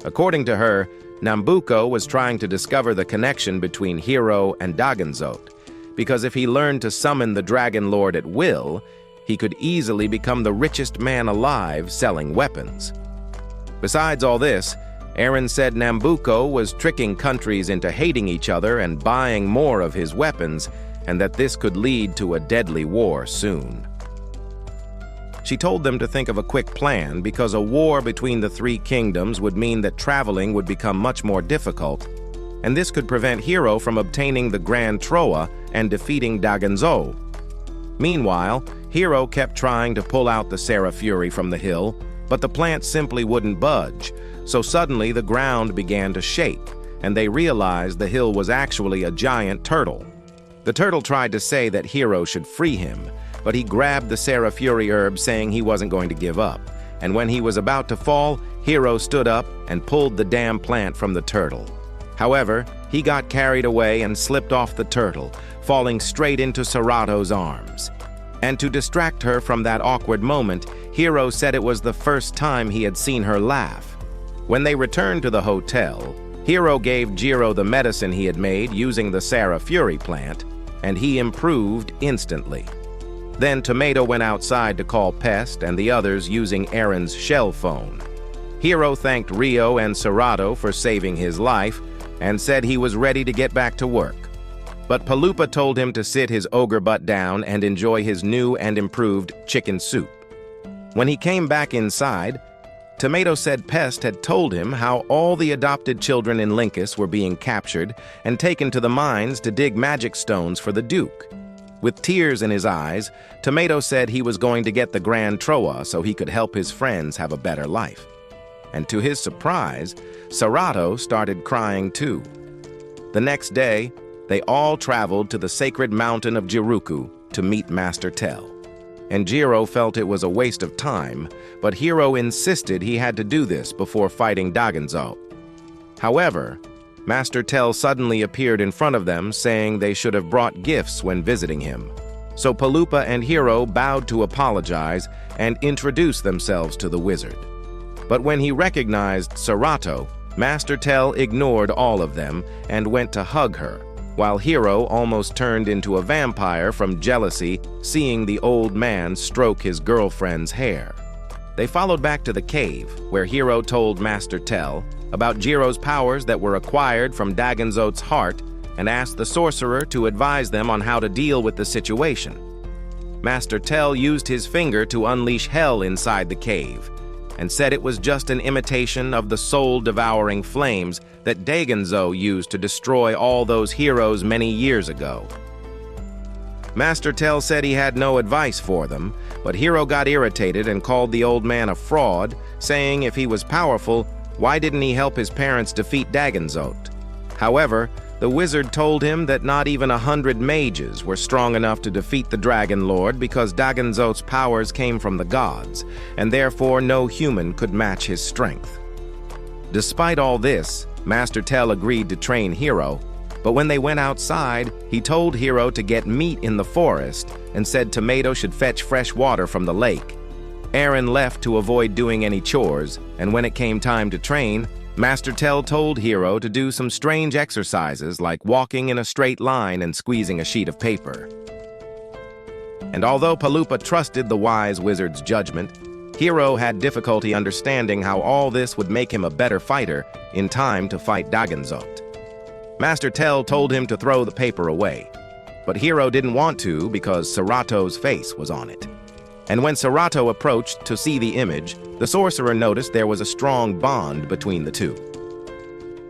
According to her, Nambuko was trying to discover the connection between Hero and Dagonzot, because if he learned to summon the Dragon Lord at will, he could easily become the richest man alive selling weapons. Besides all this, Aaron said Nambuko was tricking countries into hating each other and buying more of his weapons, and that this could lead to a deadly war soon. She told them to think of a quick plan because a war between the three kingdoms would mean that traveling would become much more difficult, and this could prevent Hero from obtaining the Grand Troa and defeating Dagonzo. Meanwhile, Hero kept trying to pull out the Seraph Fury from the hill, but the plant simply wouldn't budge, so suddenly the ground began to shake, and they realized the hill was actually a giant turtle. The turtle tried to say that Hero should free him, but he grabbed the Seraph Fury herb saying he wasn't going to give up, and when he was about to fall, Hero stood up and pulled the damn plant from the turtle. However, he got carried away and slipped off the turtle, falling straight into Serato's arms. And to distract her from that awkward moment, Hero said it was the first time he had seen her laugh. When they returned to the hotel, Hero gave Jiro the medicine he had made using the Seraph Fury plant, and he improved instantly. Then Tomato went outside to call Pest and the others using Aaron's shell phone. Hero thanked Rio and Serato for saving his life and said he was ready to get back to work. But Palupa told him to sit his ogre butt down and enjoy his new and improved chicken soup. When he came back inside, Tomato said Pest had told him how all the adopted children in Lincus were being captured and taken to the mines to dig magic stones for the Duke. With tears in his eyes, Tomato said he was going to get the Grand Troa so he could help his friends have a better life. And to his surprise, Serato started crying too. The next day, they all traveled to the sacred mountain of Jiruku to meet Master Tell. And Jiro felt it was a waste of time, but Hero insisted he had to do this before fighting Dagonzo. However, Master Tell suddenly appeared in front of them, saying they should have brought gifts when visiting him. So Palupa and Hero bowed to apologize and introduce themselves to the wizard. But when he recognized Serato, Master Tell ignored all of them and went to hug her, while Hero almost turned into a vampire from jealousy seeing the old man stroke his girlfriend's hair. They followed back to the cave, where Hero told Master Tell about Jiro's powers that were acquired from Dagonzot's heart and asked the sorcerer to advise them on how to deal with the situation. Master Tell used his finger to unleash hell inside the cave and said it was just an imitation of the soul-devouring flames that Dagonzo used to destroy all those heroes many years ago. Master Tell said he had no advice for them, but Hero got irritated and called the old man a fraud, saying if he was powerful, why didn't he help his parents defeat Dagonzot? However, the wizard told him that not even 100 mages were strong enough to defeat the Dragon Lord because Daganzot's powers came from the gods, and therefore no human could match his strength. Despite all this, Master Tell agreed to train Hero, but when they went outside, he told Hero to get meat in the forest and said Tomato should fetch fresh water from the lake. Aaron left to avoid doing any chores, and when it came time to train, Master Tell told Hero to do some strange exercises like walking in a straight line and squeezing a sheet of paper. And although Paloopa trusted the wise wizard's judgment, Hero had difficulty understanding how all this would make him a better fighter in time to fight Daganzot. Master Tell told him to throw the paper away, but Hero didn't want to because Serato's face was on it. And when Serato approached to see the image, the sorcerer noticed there was a strong bond between the two.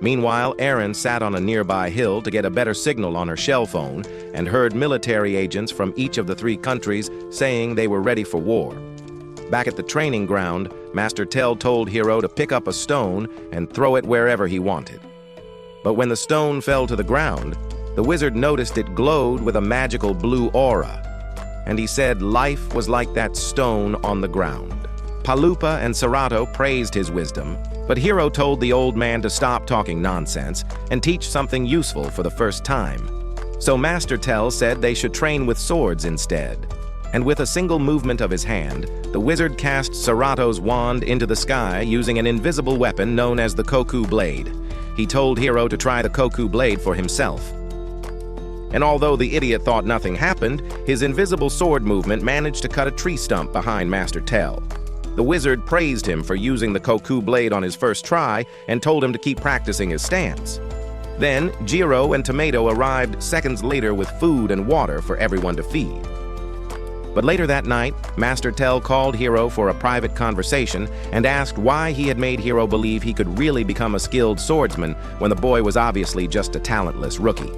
Meanwhile, Aaron sat on a nearby hill to get a better signal on her shell phone and heard military agents from each of the 3 countries saying they were ready for war. Back at the training ground, Master Tell told Hero to pick up a stone and throw it wherever he wanted. But when the stone fell to the ground, the wizard noticed it glowed with a magical blue aura, and he said life was like that stone on the ground. Paloopa and Serato praised his wisdom, but Hero told the old man to stop talking nonsense and teach something useful for the first time. So Master Tell said they should train with swords instead. And with a single movement of his hand, the wizard cast Serato's wand into the sky using an invisible weapon known as the Koku Blade. He told Hero to try the Koku Blade for himself. And although the idiot thought nothing happened, his invisible sword movement managed to cut a tree stump behind Master Tell. The wizard praised him for using the Koku Blade on his first try and told him to keep practicing his stance. Then, Jiro and Tomato arrived seconds later with food and water for everyone to feed. But later that night, Master Tell called Hero for a private conversation and asked why he had made Hero believe he could really become a skilled swordsman when the boy was obviously just a talentless rookie.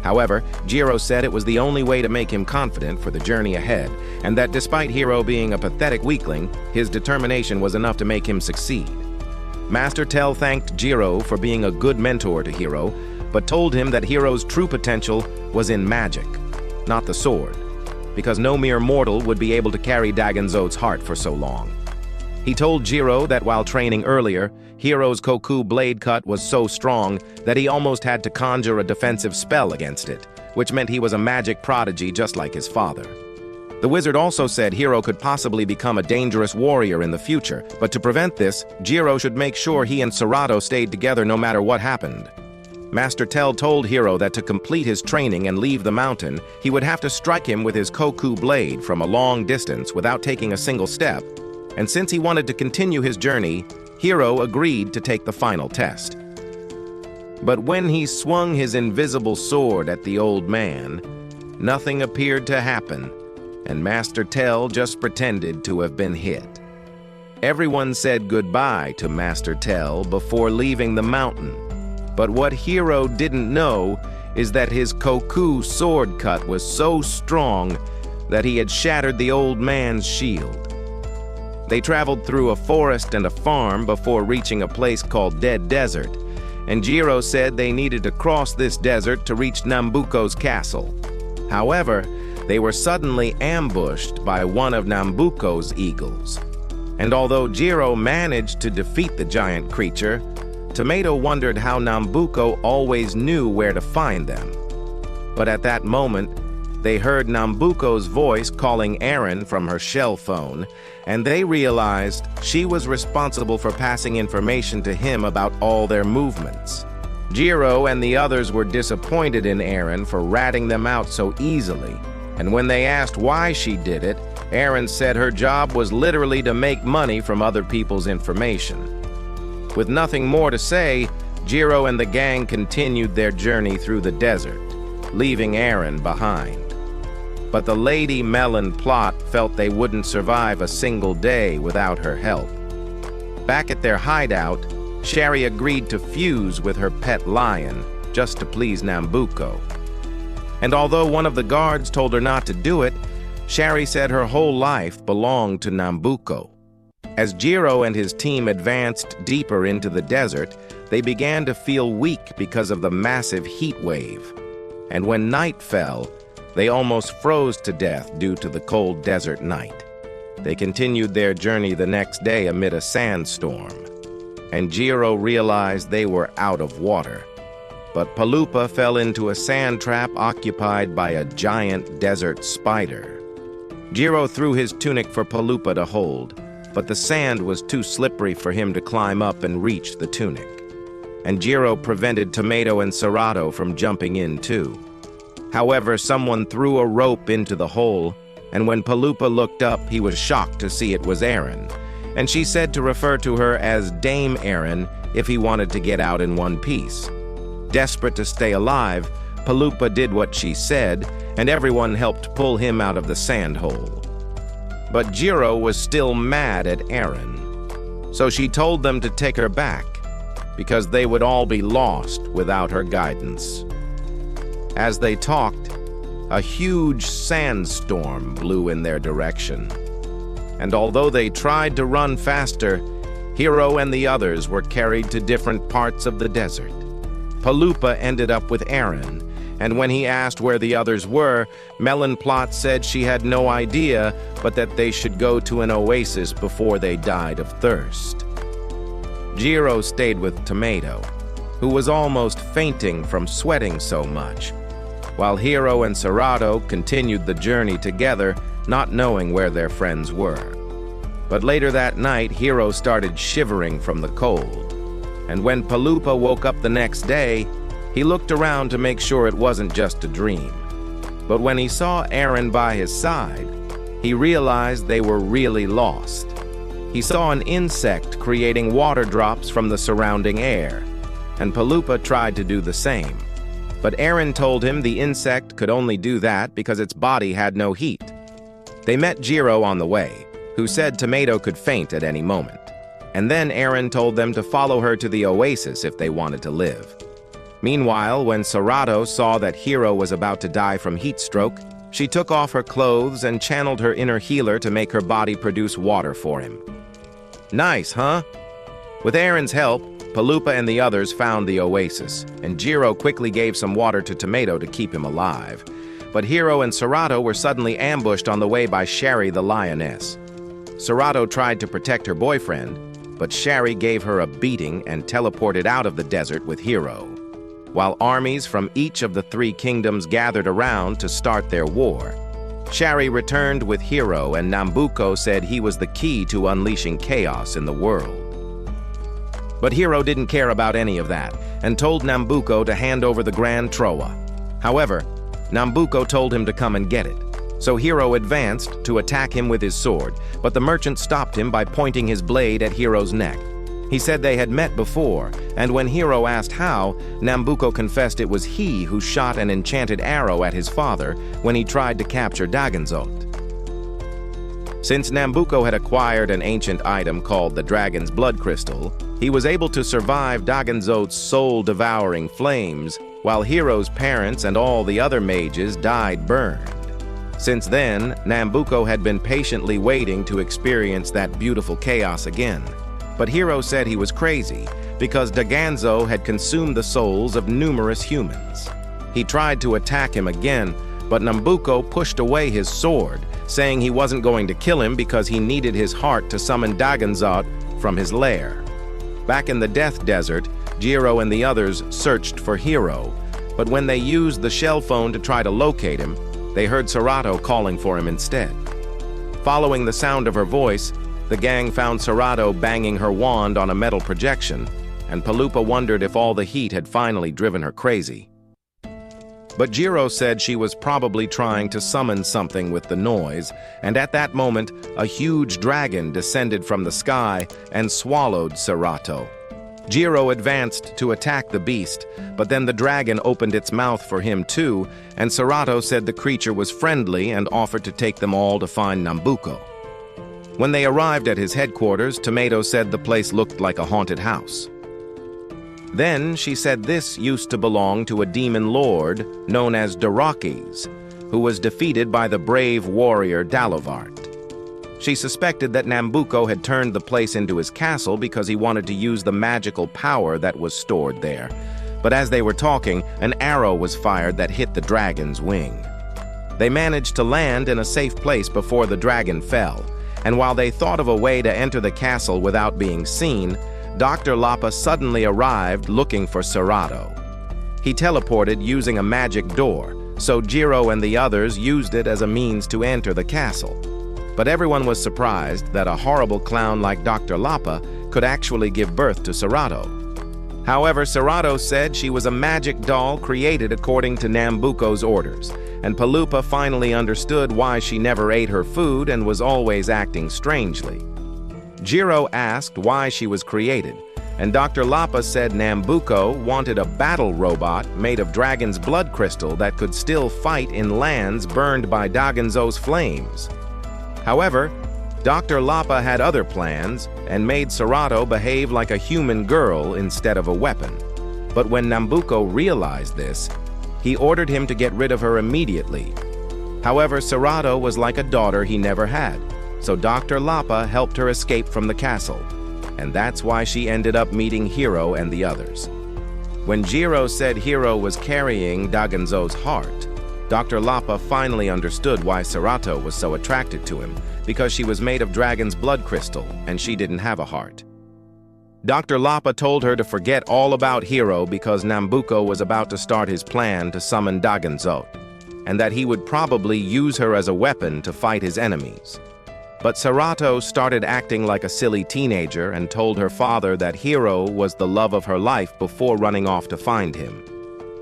However, Jiro said it was the only way to make him confident for the journey ahead, and that despite Hero being a pathetic weakling, his determination was enough to make him succeed. Master Tell thanked Jiro for being a good mentor to Hero, but told him that Hero's true potential was in magic, not the sword, because no mere mortal would be able to carry Daganzot's heart for so long. He told Jiro that while training earlier, Hero's Koku blade cut was so strong that he almost had to conjure a defensive spell against it, which meant he was a magic prodigy just like his father. The wizard also said Hero could possibly become a dangerous warrior in the future, but to prevent this, Jiro should make sure he and Serato stayed together no matter what happened. Master Tell told Hero that to complete his training and leave the mountain, he would have to strike him with his Koku blade from a long distance without taking a single step, and since he wanted to continue his journey, Hero agreed to take the final test. But when he swung his invisible sword at the old man, nothing appeared to happen, and Master Tell just pretended to have been hit. Everyone said goodbye to Master Tell before leaving the mountain, but what Hero didn't know is that his Koku sword cut was so strong that he had shattered the old man's shield. They traveled through a forest and a farm before reaching a place called Dead Desert, and Jiro said they needed to cross this desert to reach Nambuko's castle. However, they were suddenly ambushed by one of Nambuko's eagles. And although Jiro managed to defeat the giant creature, Tomato wondered how Nambuko always knew where to find them. But at that moment, they heard Nambuko's voice calling Aaron from her shell phone, and they realized she was responsible for passing information to him about all their movements. Jiro and the others were disappointed in Aaron for ratting them out so easily, and when they asked why she did it, Aaron said her job was literally to make money from other people's information. With nothing more to say, Jiro and the gang continued their journey through the desert, leaving Aaron behind. But the Lady Melon plot felt they wouldn't survive a single day without her help. Back at their hideout, Sherry agreed to fuse with her pet lion just to please Nambuko. And although one of the guards told her not to do it, Sherry said her whole life belonged to Nambuko. As Jiro and his team advanced deeper into the desert, they began to feel weak because of the massive heat wave. And when night fell, they almost froze to death due to the cold desert night. They continued their journey the next day amid a sandstorm, and Jiro realized they were out of water. But Palupa fell into a sand trap occupied by a giant desert spider. Jiro threw his tunic for Palupa to hold, but the sand was too slippery for him to climb up and reach the tunic. And Jiro prevented Tomato and Serato from jumping in too. However, someone threw a rope into the hole, and when Palupa looked up, he was shocked to see it was Aaron, and she said to refer to her as Dame Aaron if he wanted to get out in one piece. Desperate to stay alive, Palupa did what she said, and everyone helped pull him out of the sand hole. But Jiro was still mad at Aaron, so she told them to take her back, because they would all be lost without her guidance. As they talked, a huge sandstorm blew in their direction, and although they tried to run faster, Hiro and the others were carried to different parts of the desert. Palupa ended up with Aaron, and when he asked where the others were, Melon Plot said she had no idea, but that they should go to an oasis before they died of thirst. Jiro stayed with Tomato, who was almost fainting from sweating so much, while Hiro and Serato continued the journey together, not knowing where their friends were. But later that night, Hiro started shivering from the cold, and when Palupa woke up the next day, he looked around to make sure it wasn't just a dream. But when he saw Aaron by his side, he realized they were really lost. He saw an insect creating water drops from the surrounding air, and Palupa tried to do the same. But Aaron told him the insect could only do that because its body had no heat. They met Jiro on the way, who said Tomato could faint at any moment. And then Aaron told them to follow her to the oasis if they wanted to live. Meanwhile, when Serato saw that Hiro was about to die from heat stroke, she took off her clothes and channeled her inner healer to make her body produce water for him. Nice, huh? With Aaron's help, Palupa and the others found the oasis, and Jiro quickly gave some water to Tomato to keep him alive. But Hiro and Serato were suddenly ambushed on the way by Shari the lioness. Serato tried to protect her boyfriend, but Shari gave her a beating and teleported out of the desert with Hiro, while armies from each of the three kingdoms gathered around to start their war. Shari returned with Hiro, and Nambuko said he was the key to unleashing chaos in the world. But Hiro didn't care about any of that, and told Nambuko to hand over the Grand Troa. However, Nambuko told him to come and get it. So Hiro advanced to attack him with his sword, but the merchant stopped him by pointing his blade at Hiro's neck. He said they had met before, and when Hiro asked how, Nambuko confessed it was he who shot an enchanted arrow at his father when he tried to capture Daganzot. Since Nambuko had acquired an ancient item called the Dragon's Blood Crystal, he was able to survive Daganzot's soul-devouring flames, while Hiro's parents and all the other mages died burned. Since then, Nambuko had been patiently waiting to experience that beautiful chaos again. But Hiro said he was crazy, because Daganzo had consumed the souls of numerous humans. He tried to attack him again, but Nambuko pushed away his sword, saying he wasn't going to kill him because he needed his heart to summon Daganzot from his lair. Back in the Death Desert, Jiro and the others searched for Hiro, but when they used the shell phone to try to locate him, they heard Serato calling for him instead. Following the sound of her voice, the gang found Serato banging her wand on a metal projection, and Palupa wondered if all the heat had finally driven her crazy. But Jiro said she was probably trying to summon something with the noise, and at that moment, a huge dragon descended from the sky and swallowed Serato. Jiro advanced to attack the beast, but then the dragon opened its mouth for him too, and Serato said the creature was friendly and offered to take them all to find Nambuko. When they arrived at his headquarters, Tomato said the place looked like a haunted house. Then she said this used to belong to a demon lord known as Dorakes, who was defeated by the brave warrior Dalovart. She suspected that Nambuko had turned the place into his castle because he wanted to use the magical power that was stored there. But as they were talking, an arrow was fired that hit the dragon's wing. They managed to land in a safe place before the dragon fell, and while they thought of a way to enter the castle without being seen, Dr. Lapa suddenly arrived looking for Serato. He teleported using a magic door, so Jiro and the others used it as a means to enter the castle. But everyone was surprised that a horrible clown like Dr. Lapa could actually give birth to Serato. However, Serato said she was a magic doll created according to Nambuko's orders, and Paloopa finally understood why she never ate her food and was always acting strangely. Jiro asked why she was created, and Dr. Lapa said Nambuko wanted a battle robot made of dragon's blood crystal that could still fight in lands burned by Daganzo's flames. However, Dr. Lapa had other plans and made Serato behave like a human girl instead of a weapon. But when Nambuko realized this, he ordered him to get rid of her immediately. However, Serato was like a daughter he never had, so Dr. Lapa helped her escape from the castle, and that's why she ended up meeting Hiro and the others. When Jiro said Hiro was carrying Daganzo's heart, Dr. Lapa finally understood why Serato was so attracted to him, because she was made of dragon's blood crystal and she didn't have a heart. Dr. Lapa told her to forget all about Hiro because Nambuko was about to start his plan to summon Daganzo, and that he would probably use her as a weapon to fight his enemies. But Serato started acting like a silly teenager and told her father that Hiro was the love of her life before running off to find him.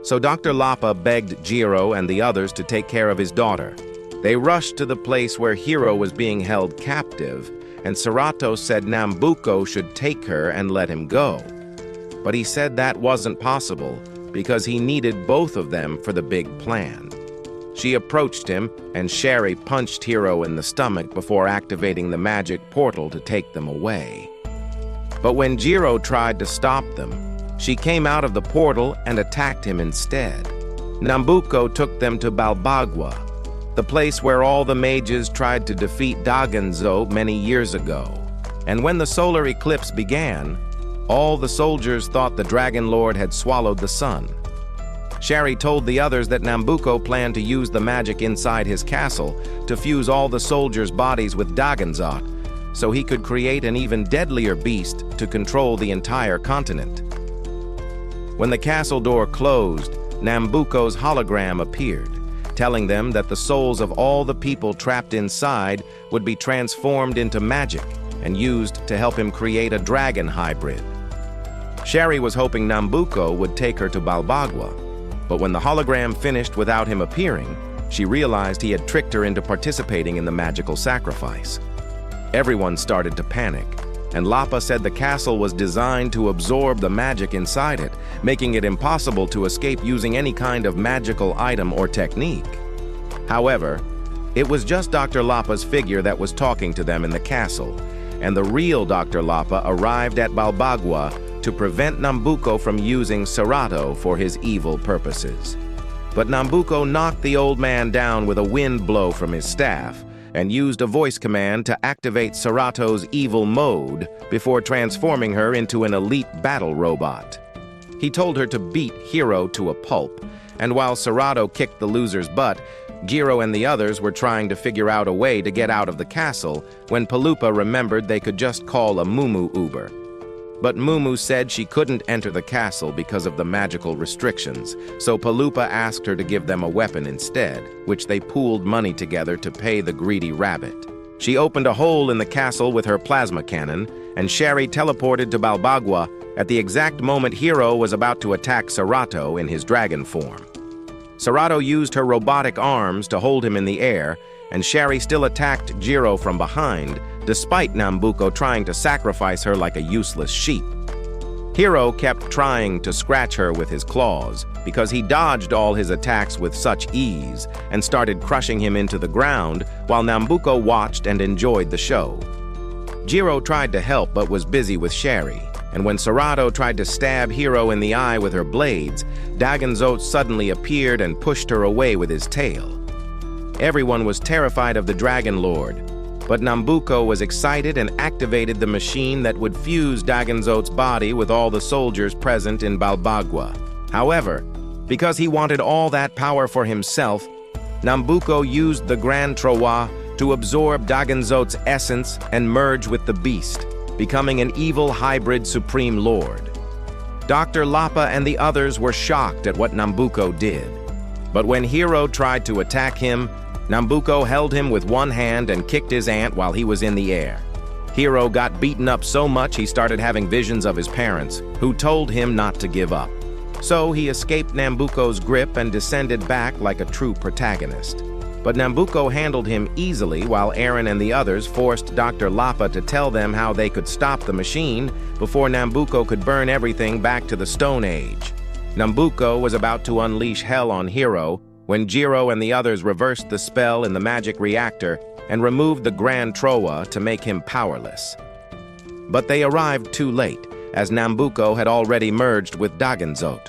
So Dr. Lapa begged Jiro and the others to take care of his daughter. They rushed to the place where Hiro was being held captive, and Serato said Nambuko should take her and let him go. But he said that wasn't possible because he needed both of them for the big plan. She approached him, and Sherry punched Hiro in the stomach before activating the magic portal to take them away. But when Jiro tried to stop them, she came out of the portal and attacked him instead. Nambuko took them to Balbagwa, the place where all the mages tried to defeat Daganzo many years ago. And when the solar eclipse began, all the soldiers thought the Dragon Lord had swallowed the sun. Sherry told the others that Nambuko planned to use the magic inside his castle to fuse all the soldiers' bodies with Daganzo, so he could create an even deadlier beast to control the entire continent. When the castle door closed, Nambuko's hologram appeared, telling them that the souls of all the people trapped inside would be transformed into magic and used to help him create a dragon hybrid. Sherry was hoping Nambuko would take her to Balbagwa, but when the hologram finished without him appearing, she realized he had tricked her into participating in the magical sacrifice. Everyone started to panic, and Lapa said the castle was designed to absorb the magic inside it, making it impossible to escape using any kind of magical item or technique. However, it was just Dr. Lapa's figure that was talking to them in the castle, and the real Dr. Lapa arrived at Balbagwa to prevent Nambuko from using Serato for his evil purposes. But Nambuko knocked the old man down with a wind blow from his staff, and used a voice command to activate Serato's evil mode before transforming her into an elite battle robot. He told her to beat Hiro to a pulp, and while Serato kicked the loser's butt, Jiro and the others were trying to figure out a way to get out of the castle when Paloopa remembered they could just call a Mumu Uber. But Mumu said she couldn't enter the castle because of the magical restrictions, so Paloopa asked her to give them a weapon instead, which they pooled money together to pay the greedy rabbit. She opened a hole in the castle with her plasma cannon, and Sherry teleported to Balbagwa at the exact moment Hiro was about to attack Serato in his dragon form. Serato used her robotic arms to hold him in the air, and Sherry still attacked Jiro from behind, despite Nambuko trying to sacrifice her like a useless sheep. Hiro kept trying to scratch her with his claws because he dodged all his attacks with such ease and started crushing him into the ground while Nambuko watched and enjoyed the show. Jiro tried to help but was busy with Sherry, and when Serato tried to stab Hiro in the eye with her blades, Daganzo suddenly appeared and pushed her away with his tail. Everyone was terrified of the Dragon Lord, But Nambuko was excited and activated the machine that would fuse Daganzote's body with all the soldiers present in Balbagua. However, because he wanted all that power for himself, Nambuko used the Grand Troa to absorb Daganzote's essence and merge with the beast, becoming an evil hybrid Supreme Lord. Dr. Lapa and the others were shocked at what Nambuko did. But when Hiro tried to attack him, Nambuko held him with one hand and kicked his ant while he was in the air. Hiro got beaten up so much he started having visions of his parents, who told him not to give up. So he escaped Nambuko's grip and descended back like a true protagonist. But Nambuko handled him easily while Eren and the others forced Dr. Lapa to tell them how they could stop the machine before Nambuko could burn everything back to the Stone Age. Nambuko was about to unleash hell on Hiro when Jiro and the others reversed the spell in the magic reactor and removed the Grand Troa to make him powerless. But they arrived too late, as Nambuko had already merged with Daganzote,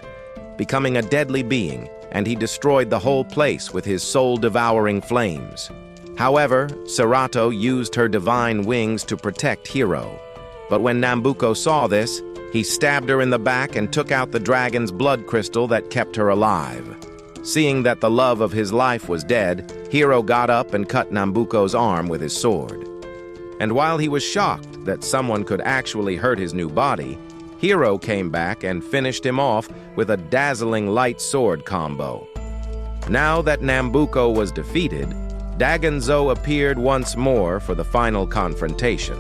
becoming a deadly being, and he destroyed the whole place with his soul-devouring flames. However, Serato used her divine wings to protect Hiro. But when Nambuko saw this, he stabbed her in the back and took out the dragon's blood crystal that kept her alive. Seeing that the love of his life was dead, Hiro got up and cut Nambuko's arm with his sword. And while he was shocked that someone could actually hurt his new body, Hiro came back and finished him off with a dazzling light sword combo. Now that Nambuko was defeated, Daganzo appeared once more for the final confrontation,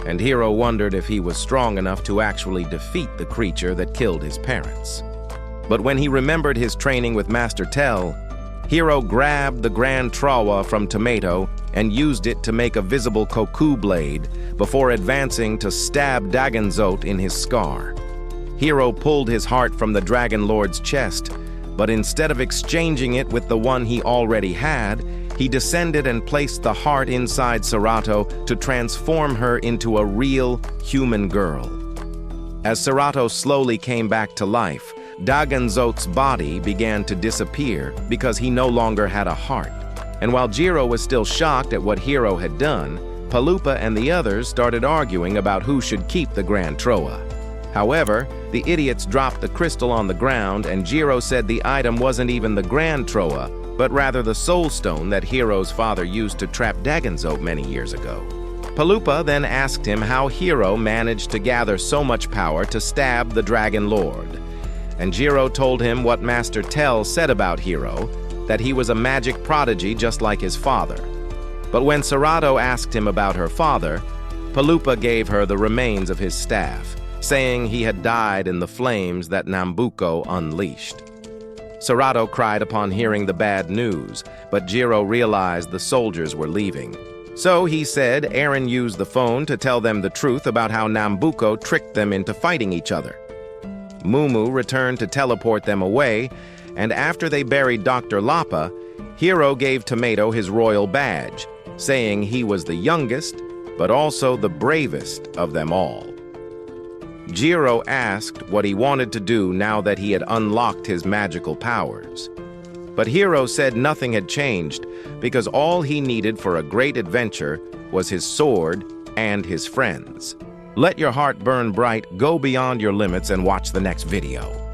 and Hiro wondered if he was strong enough to actually defeat the creature that killed his parents. But when he remembered his training with Master Tell, Hiro grabbed the Grand Troa from Tomato and used it to make a visible Koku blade before advancing to stab Daganzote in his scar. Hiro pulled his heart from the Dragon Lord's chest, but instead of exchanging it with the one he already had, he descended and placed the heart inside Serato to transform her into a real human girl. As Serato slowly came back to life, Daganzote's body began to disappear because he no longer had a heart. And while Jiro was still shocked at what Hiro had done, Palupa and the others started arguing about who should keep the Grand Troa. However, the idiots dropped the crystal on the ground and Jiro said the item wasn't even the Grand Troa, but rather the Soul Stone that Hiro's father used to trap Daganzote many years ago. Palupa then asked him how Hiro managed to gather so much power to stab the Dragon Lord. And Jiro told him what Master Tell said about Hiro, that he was a magic prodigy just like his father. But when Serato asked him about her father, Palupa gave her the remains of his staff, saying he had died in the flames that Nambuko unleashed. Serato cried upon hearing the bad news, but Jiro realized the soldiers were leaving. So he said Eren used the phone to tell them the truth about how Nambuko tricked them into fighting each other. Mumu returned to teleport them away, and after they buried Dr. Lapa, Hiro gave Tomato his royal badge, saying he was the youngest, but also the bravest of them all. Jiro asked what he wanted to do now that he had unlocked his magical powers. But Hiro said nothing had changed because all he needed for a great adventure was his sword and his friends. Let your heart burn bright, go beyond your limits, and watch the next video.